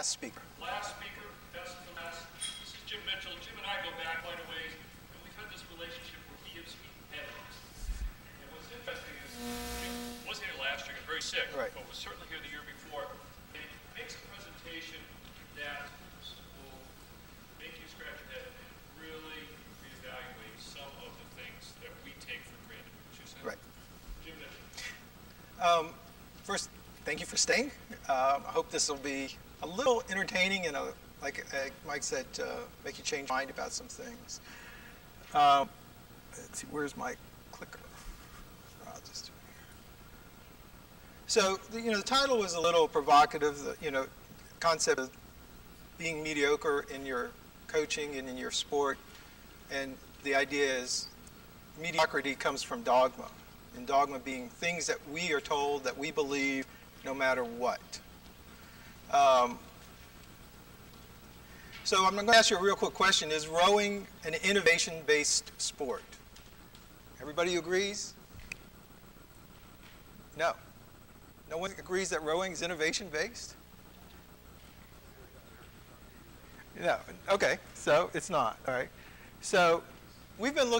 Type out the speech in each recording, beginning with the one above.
last speaker. Last speaker, best for last. This is Jim Mitchell. Jim and I go back quite a ways, and we've had this relationship where he gives me headaches. And what's interesting is Jim wasn't here last year, got very sick, Right. but was certainly here the year before. And he makes a presentation that will make you scratch your head and really reevaluate some of the things that we take for granted. Right. Jim Mitchell. First, thank you for staying. I hope this will be a little entertaining and, like Mike said, make you change your mind about some things. Let's see, where's my clicker? I'll just do it here. So, the title was a little provocative. The, concept of being mediocre in your coaching and in your sport, and the idea is mediocrity comes from dogma, and dogma being things that we are told that we believe no matter what. So I'm going to ask you a real quick question. Is rowing an innovation-based sport? Everybody agrees? No. No one agrees that rowing is innovation-based? No. Okay, so it's not. All right. So we've been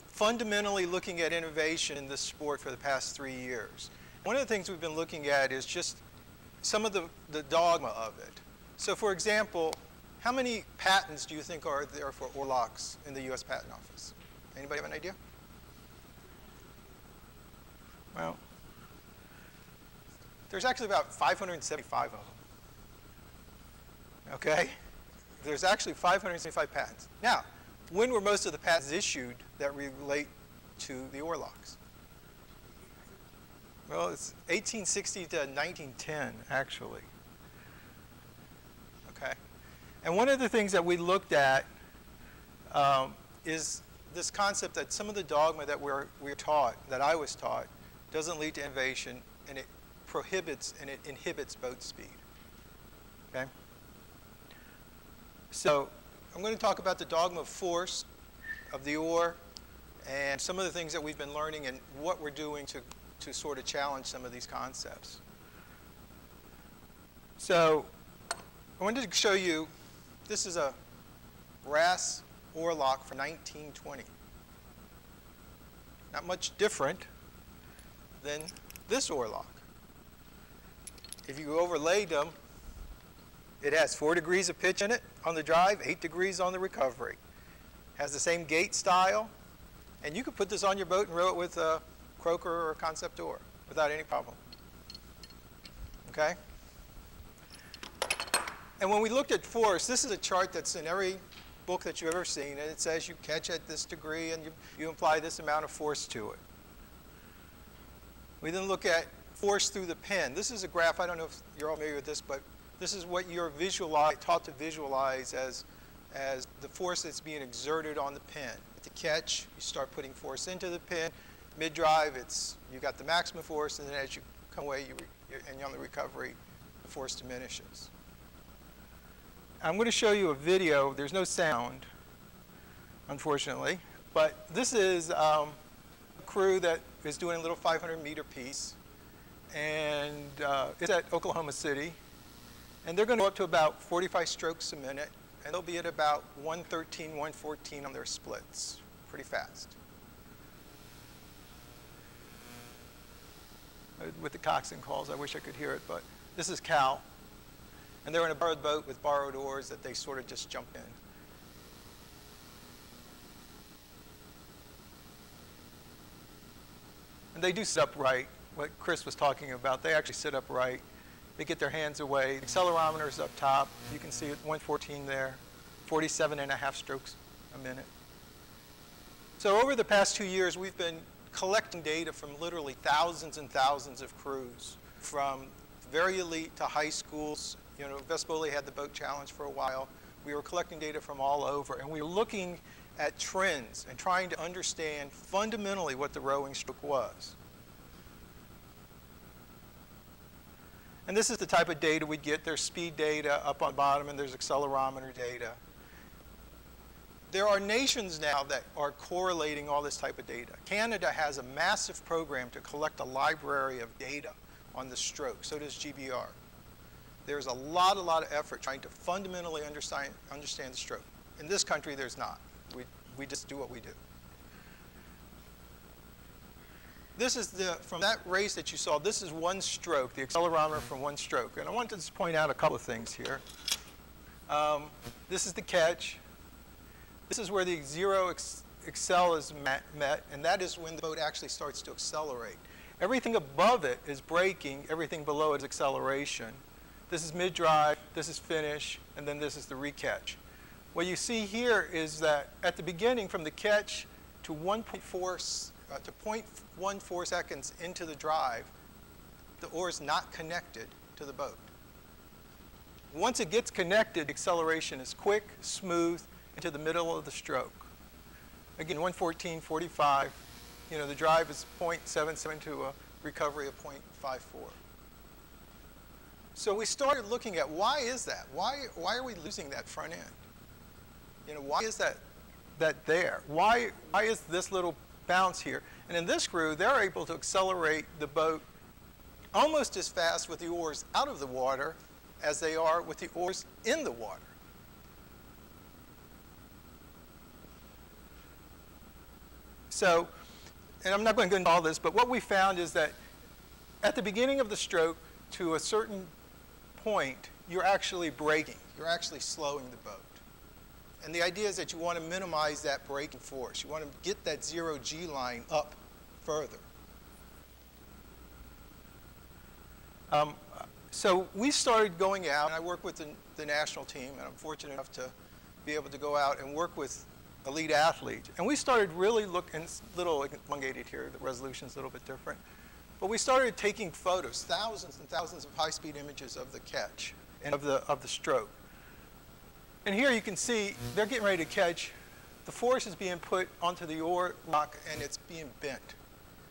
fundamentally looking at innovation in this sport for the past 3 years. One of the things we've been looking at is just some of the dogma of it. So for example, how many patents do you think are there for oar locks in the U.S. Patent Office? Anybody have an idea? Well, there's actually about 575 of them. Okay? There's actually 575 patents. Now, when were most of the patents issued that relate to the oar locks? Well, it's 1860 to 1910, actually. Okay? And one of the things that we looked at is this concept that some of the dogma that we're taught, that I was taught, doesn't lead to innovation, and it prohibits and it inhibits boat speed. Okay? So I'm going to talk about the dogma of force of the oar and some of the things that we've been learning and what we're doing to sort of challenge some of these concepts. So I wanted to show you, this is a brass oar lock from 1920. Not much different than this oar lock. If you overlaid them, it has 4 degrees of pitch in it on the drive, 8 degrees on the recovery. Has the same gate style, and you could put this on your boat and row it with a croaker or a concept oar without any problem. Okay? And when we looked at force, this is a chart that's in every book that you've ever seen, and it says you catch at this degree and you apply this amount of force to it. We then look at force through the pen. This is a graph, I don't know if you're all familiar with this, but this is what you're taught to visualize as the force that's being exerted on the pin. At the catch, you start putting force into the pin. Mid-drive, you got the maximum force, and then as you come away and you're on the recovery, the force diminishes. I'm going to show you a video. There's no sound, unfortunately, but this is a crew that is doing a little 500-meter piece, and it's at Oklahoma City. And they're going to go up to about 45 strokes a minute, and they'll be at about 113, 114 on their splits, pretty fast. With the coxswain calls, I wish I could hear it, but this is Cal. And they're in a borrowed boat with borrowed oars that they sort of just jump in. And they do sit upright, what Chris was talking about. They actually sit upright. They get their hands away. The accelerometer's up top. You can see it, 114 there, 47.5 strokes a minute. So over the past 2 years, we've been collecting data from literally thousands and thousands of crews, from very elite to high schools. Vespoli had the boat challenge for a while. We were collecting data from all over, and we were looking at trends and trying to understand fundamentally what the rowing stroke was. And this is the type of data we get. There's speed data up on bottom, and there's accelerometer data. There are nations now that are correlating all this type of data. Canada has a massive program to collect a library of data on the stroke. So does GBR. There's a lot of effort trying to fundamentally understand the stroke. In this country, there's not. We just do what we do. This is from that race that you saw, this is one stroke, the accelerometer from one stroke. And I want to just point out a couple of things here. This is the catch. This is where the zero accel is met, and that is when the boat actually starts to accelerate. Everything above it is braking, everything below it is acceleration. This is mid-drive, this is finish, and then this is the recatch. What you see here is that at the beginning, from the catch to 0.14 seconds into the drive, the oar is not connected to the boat. Once it gets connected, acceleration is quick, smooth, into the middle of the stroke. Again, 1:14:45, the drive is 0.77 to a recovery of 0.54. So we started looking at why is that? Why are we losing that front end? Why is that there? Why is this little bounce here? And in this crew, they're able to accelerate the boat almost as fast with the oars out of the water as they are with the oars in the water. So, and I'm not going to go into all this, but what we found is that at the beginning of the stroke, to a certain point, you're actually braking. You're actually slowing the boat. And the idea is that you want to minimize that braking force. You want to get that zero G line up further. So we started going out, and I work with the national team, and I'm fortunate enough to be able to go out and work with elite athletes. And we started really looking, it's a little elongated here, the resolution's a little bit different. But we started taking photos, thousands and thousands of high-speed images of the catch and of the stroke. And here you can see they're getting ready to catch. The force is being put onto the oar lock, and it's being bent.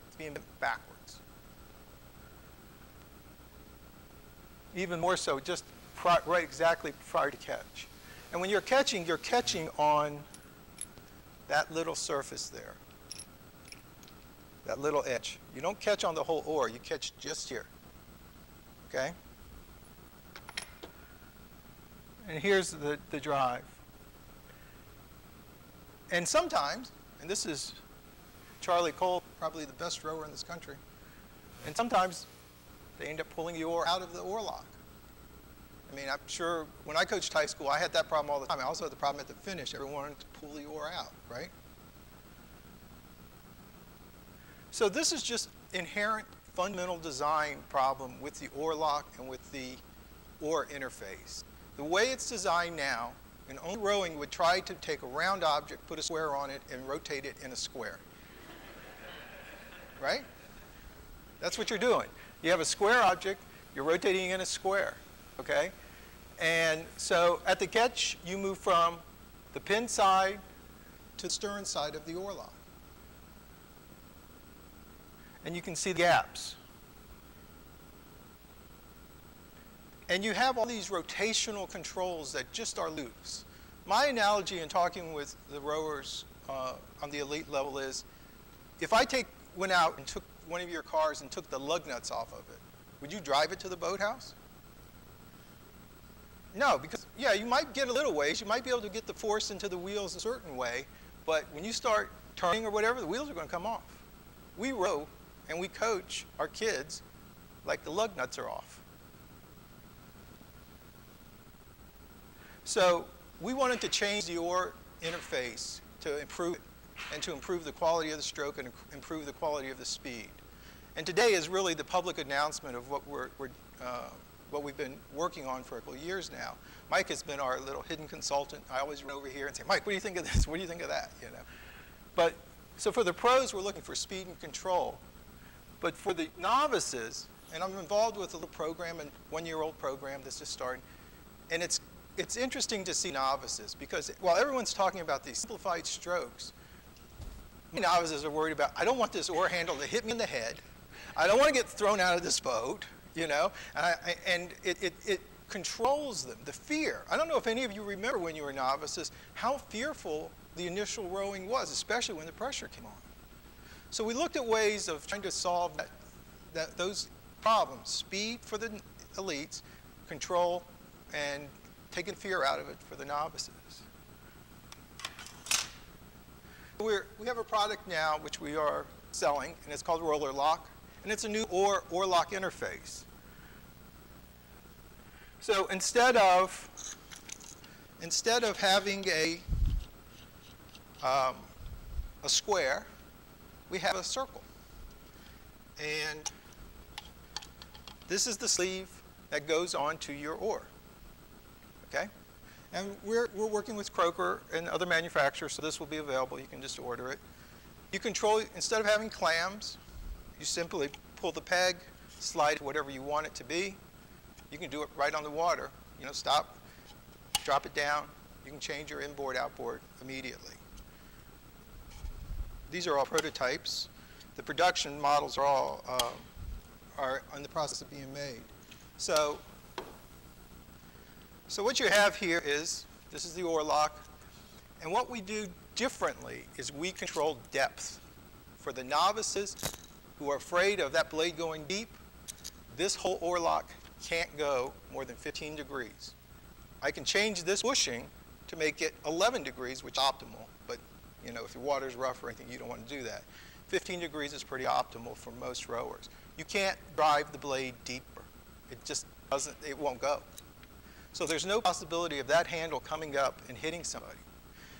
It's being bent backwards. Even more so, just right exactly prior to catch. And when you're catching on that little surface there, that little edge. You don't catch on the whole oar, you catch just here, okay? And here's the drive. And sometimes, and this is Charlie Cole, probably the best rower in this country, and sometimes they end up pulling the oar out of the oar lock. I mean, I'm sure when I coached high school, I had that problem all the time. I also had the problem at the finish. Everyone wanted to pull the oar out, right? So this is just inherent fundamental design problem with the oar lock and with the oar interface. The way it's designed now, and only rowing would try to take a round object, put a square on it, and rotate it in a square. Right? That's what you're doing. You have a square object, you're rotating in a square, okay? And so at the catch, you move from the pin side to the stern side of the oar lock. And you can see the gaps. And you have all these rotational controls that just are loose. My analogy in talking with the rowers on the elite level is, if I went out and took one of your cars and took the lug nuts off of it, would you drive it to the boathouse? No, because, yeah, you might get a little ways. You might be able to get the force into the wheels a certain way, but when you start turning or whatever, the wheels are going to come off. We row and we coach our kids like the lug nuts are off. So we wanted to change the oar interface to improve it, and to improve the quality of the stroke and improve the quality of the speed. And today is really the public announcement of what what we've been working on for a couple of years now. Mike has been our little hidden consultant. I always run over here and say, Mike, what do you think of this? What do you think of that? But so for the pros, we're looking for speed and control. But for the novices, and I'm involved with a little program, a one-year-old program that's just starting, and it's interesting to see novices, because while everyone's talking about these simplified strokes, many novices are worried about, I don't want this oar handle to hit me in the head. I don't want to get thrown out of this boat, and it controls them, the fear. I don't know if any of you remember when you were novices how fearful the initial rowing was, especially when the pressure came on. So we looked at ways of trying to solve those problems, speed for the elites, control and taking fear out of it for the novices. We have a product now which we are selling, and it's called Roller Lock, and it's a new oar lock interface. So instead of having a square, we have a circle. And this is the sleeve that goes onto your oar. Okay? And we're working with Croker and other manufacturers, so this will be available. You can just order it. You control, instead of having clams, you simply pull the peg, slide to whatever you want it to be. You can do it right on the water. You know, stop, drop it down. You can change your inboard, outboard immediately. These are all prototypes. The production models are all are in the process of being made. So what you have here is, this is the oar lock, and what we do differently is we control depth. For the novices who are afraid of that blade going deep, this whole oar lock can't go more than 15 degrees. I can change this bushing to make it 11 degrees, which is optimal, but you know, if your water's rough or anything, you don't want to do that. 15 degrees is pretty optimal for most rowers. You can't drive the blade deeper. It just doesn't, it won't go. So there's no possibility of that handle coming up and hitting somebody.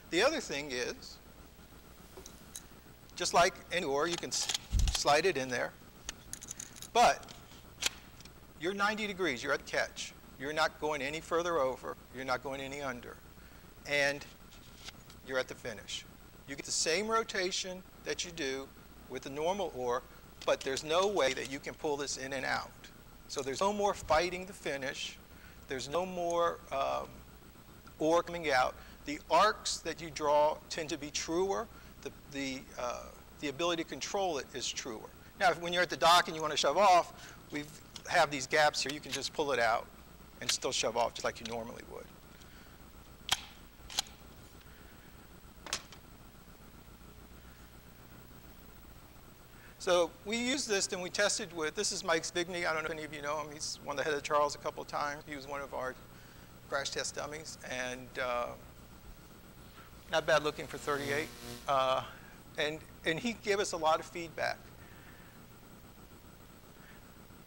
The other thing is, just like any oar, you can slide it in there, but you're 90 degrees, you're at the catch. You're not going any further over, you're not going any under, and you're at the finish. You get the same rotation that you do with a normal oar, but there's no way that you can pull this in and out. So there's no more fighting the finish. There's no more oar coming out. The arcs that you draw tend to be truer. The ability to control it is truer. Now, when you're at the dock and you want to shove off, we have these gaps here. You can just pull it out and still shove off just like you normally would. So we used this and we tested with, this is Mike Spigney. I don't know if any of you know him. He's won the Head of Charles a couple of times. He was one of our crash test dummies, and not bad looking for 38. And he gave us a lot of feedback.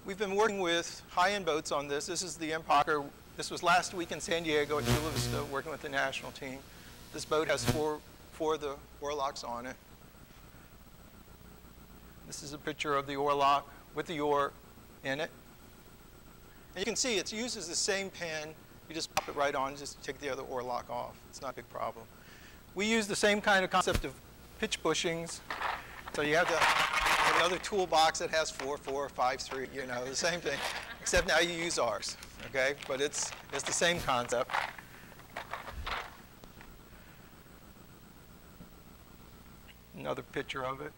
We've been working with high-end boats on this. This is the Empire. This was last week in San Diego at Chula Vista, working with the national team. This boat has four of the oar locks on it. This is a picture of the oar lock with the oar in it. And you can see it uses the same pin. You just pop it right on, just take the other oar lock off. It's not a big problem. We use the same kind of concept of pitch bushings. So you have another toolbox that has 4, 4, 5, 3, you know, the same thing. Except now you use ours, okay? But it's the same concept. Another picture of it.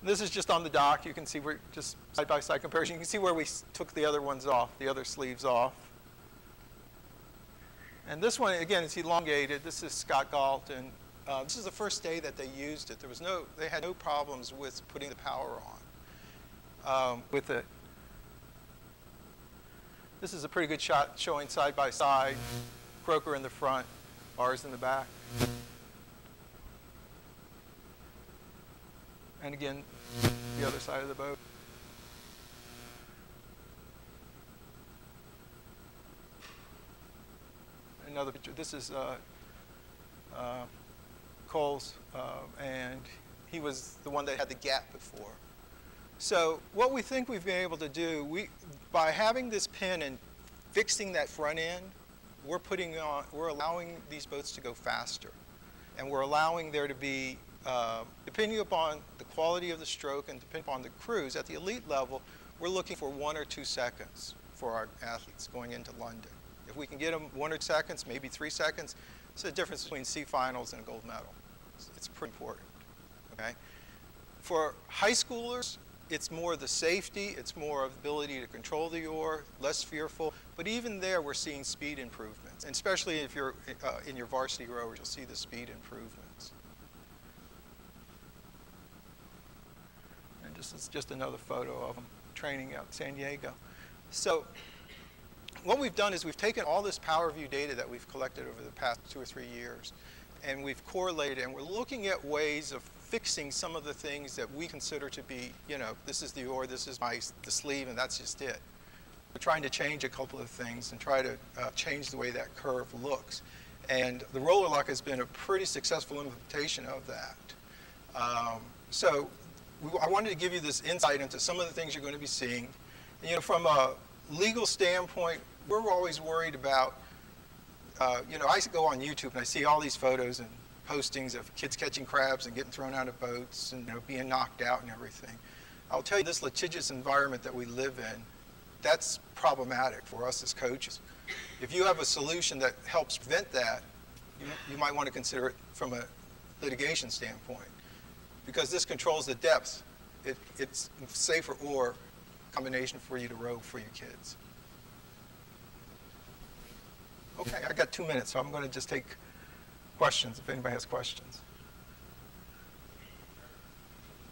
This is just on the dock. You can see we're just side-by-side comparison. You can see where we took the other ones off, the other sleeves off. And this one, again, is elongated. This is Scott Galt, and this is the first day that they used it. They had no problems with putting the power on with it. This is a pretty good shot showing side-by-side, Croker in the front, ours in the back. And again, the other side of the boat. Another picture. This is Cole's, and he was the one that had the gap before. So what we think we've been able to do, by having this pin and fixing that front end, we're allowing these boats to go faster, and we're allowing there to be, depending upon the quality of the stroke and depending upon the cruise, at the elite level, we're looking for 1 or 2 seconds for our athletes going into London. If we can get them 1 or 2 seconds, maybe 3 seconds, it's the difference between sea finals and a gold medal. It's pretty important, okay? For high schoolers, it's more the safety, it's more of the ability to control the oar, less fearful, but even there we're seeing speed improvements, and especially if you're in your varsity rowers, you'll see the speed improvements. And this is just another photo of them training out in San Diego. So what we've done is we've taken all this PowerView data that we've collected over the past 2 or 3 years, and we've correlated, and we're looking at ways of fixing some of the things that we consider to be, this is the oar, this is the sleeve, and that's just it. We're trying to change a couple of things and try to change the way that curve looks. And the roller lock has been a pretty successful implementation of that. I wanted to give you this insight into some of the things you're going to be seeing. And, from a legal standpoint, we're always worried about, I go on YouTube and I see all these photos and postings of kids catching crabs and getting thrown out of boats and being knocked out and everything. I'll tell you, this litigious environment that we live in, that's problematic for us as coaches. If you have a solution that helps prevent that, you might want to consider it from a litigation standpoint, because this controls the depth. It's safer or combination for you to row for your kids. Okay, I got 2 minutes, so I'm going to just take questions if anybody has questions.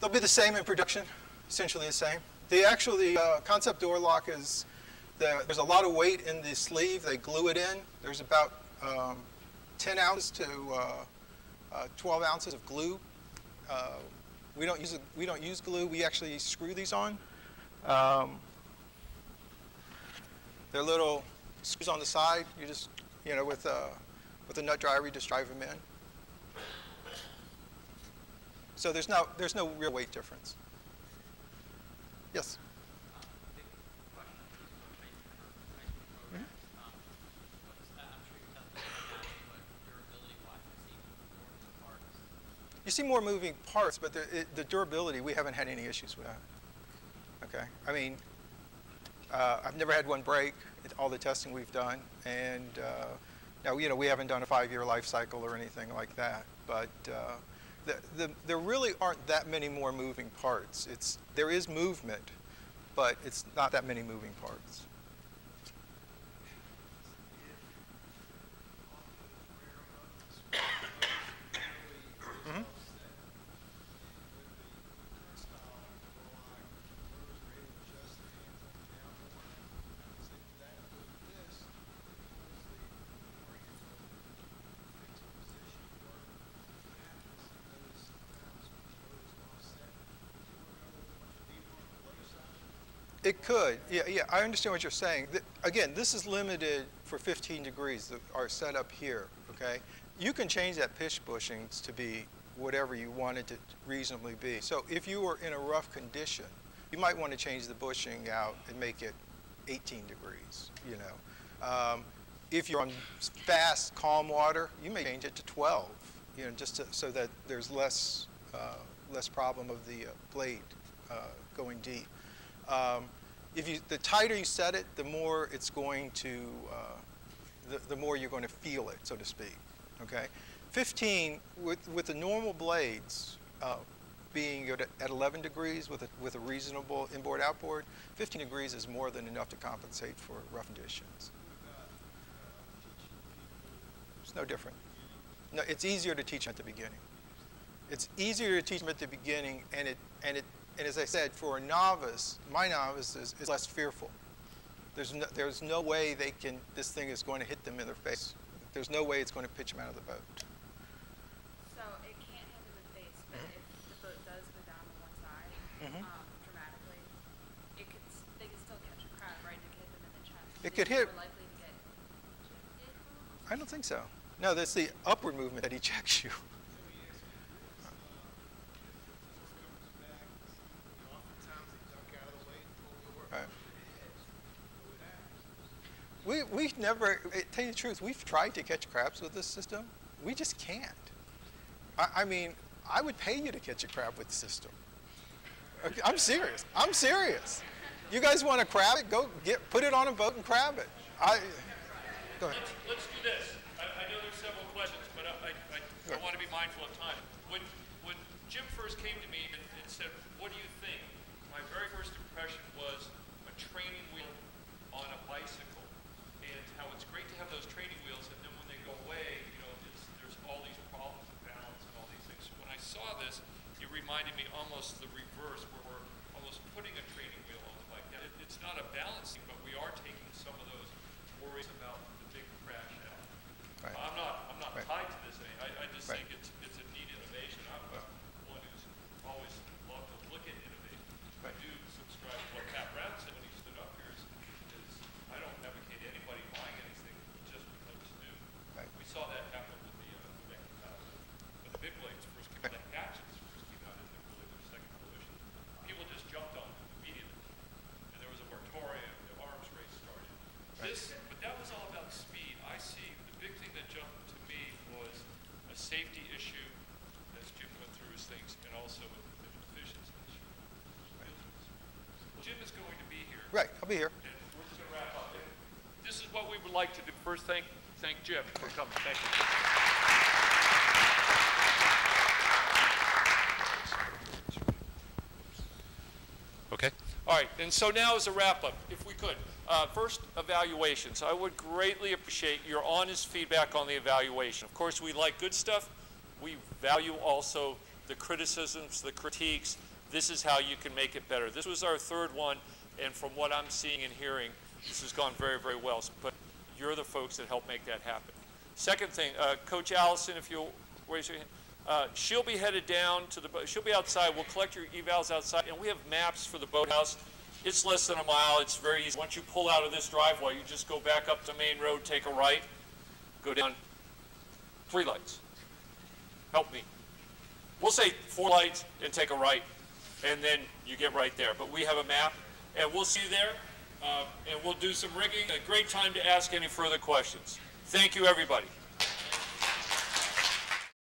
They'll be the same in production, essentially the same. The concept door lock is, there's a lot of weight in the sleeve. They glue it in. There's about 10 ounces to 12 ounces of glue. We don't use glue. We actually screw these on. They're little screws on the side. You just, with a nut dryer, you just drive them in. So there's no real weight difference. Yes. You see more moving parts, but the durability, we haven't had any issues with that. Okay, I mean, I've never had one break. All the testing we've done, and now we haven't done a 5-year life cycle or anything like that. But there really aren't that many more moving parts. There is movement, but it's not that many moving parts. Mm-hmm. It could. Yeah, I understand what you're saying. Again, this is limited for 15 degrees, our setup here, okay? You can change that pitch bushings to be whatever you want it to reasonably be. So if you were in a rough condition, you might want to change the bushing out and make it 18 degrees, If you're on fast, calm water, you may change it to 12, just so that there's less problem of the blade going deep. The tighter you set it, the more it's going to, the more you're going to feel it, so to speak. Okay, 15 with the normal blades being at 11 degrees with a reasonable inboard/outboard, 15 degrees is more than enough to compensate for rough conditions. It's no different. No, it's easier to teach them at the beginning. It's easier to teach them at the beginning, and as I said, for a novice, my novice is less fearful. There's no way this thing is going to hit them in their face. There's no way it's going to pitch them out of the boat. So it can't hit them in the face, but if the boat does go down to one side dramatically, they could still catch a crab, right? It could hit them in the chest. It could hit. More likely to get ejected? I don't think so. No, that's the upward movement that ejects you. We've never, to tell you the truth, we've tried to catch crabs with this system. We just can't. I mean, I would pay you to catch a crab with the system. Okay, I'm serious. I'm serious. You guys want to crab it? Put it on a boat and crab it. Go ahead. Let's do this. I know there's several questions, but I want to be mindful of time. When Jim first came to me and said, "What do you think?" my very first impression was a training wheel on a bicycle, and how it's great to have those training wheels, and then when they go away, there's all these problems of balance and all these things. So when I saw this, it reminded me almost the reverse, where we're almost putting a training wheel on the bike. Now, it's not a balancing, but we are taking some of those I'll be here. And we're just going to wrap up. And this is what we would like to do. First, thank Jim for coming. Thank you. Okay. All right. And so now as a wrap-up, if we could, first, evaluations. I would greatly appreciate your honest feedback on the evaluation. Of course, we like good stuff. We value also the criticisms, the critiques. This is how you can make it better. This was our third one, and from what I'm seeing and hearing, this has gone very, very well. But you're the folks that help make that happen. Second thing, Coach Allison, if you'll raise your hand, she'll be headed down to the boat. She'll be outside. We'll collect your evals outside, and we have maps for the boathouse. It's less than a mile. It's very easy. Once you pull out of this driveway, you just go back up the main road, take a right, go down 3 lights. Help me. We'll say 4 lights and take a right, and then you get right there. But we have a map, and we'll see you there, and we'll do some rigging. A great time to ask any further questions. Thank you, everybody.